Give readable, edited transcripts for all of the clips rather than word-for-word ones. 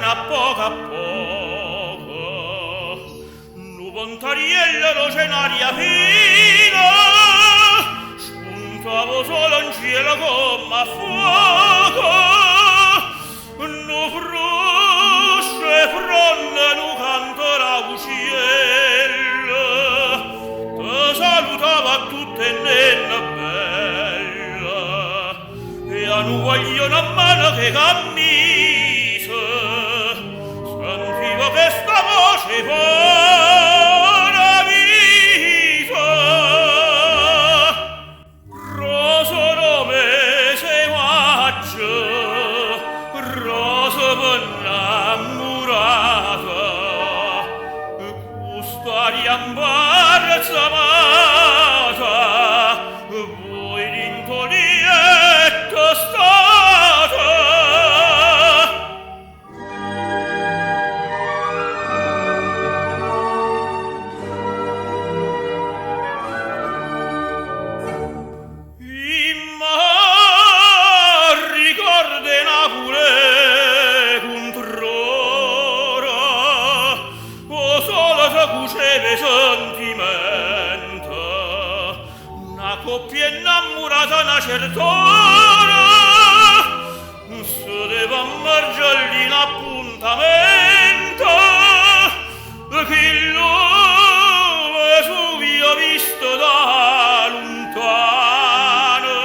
A poco Nuvontariella rocenaria fina spuntavo solo in cielo come a fuoco nu frusce fronde nu cantora uciella te salutava a tutte nenne bella e a nu guaglione a mano che cammise questa voce buona vita rosa nome se faccio rosa innamorata custodia imbarazzamata voi l'intolietta stata. Una coppia innamorata una cert'ora se deve ammargiargli in appuntamento che l'uomo subito visto da lontano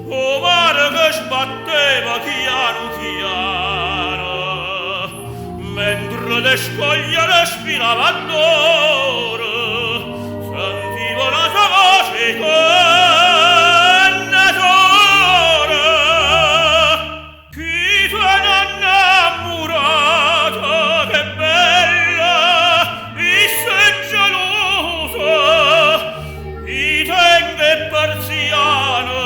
o mare che sbatteva chiano chiano mentre le scoglie respirava d'oro sentivo la sua voce connettora chi tu è innamorata che bella visse gelosa i tengo e persiano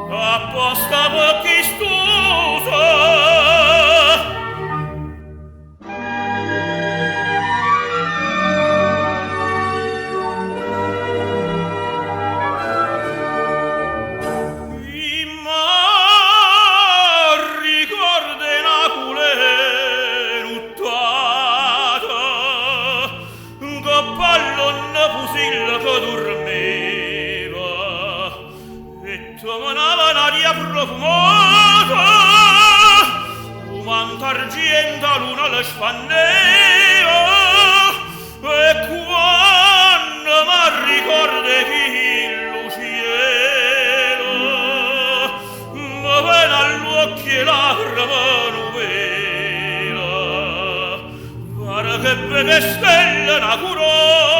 apposta per chi stusa. Profumata umanta argenta luna le spanneva e quando m'arricorde chi lo cielo ma vena all'occhio lacrima nuvela pare che vede stelle una curò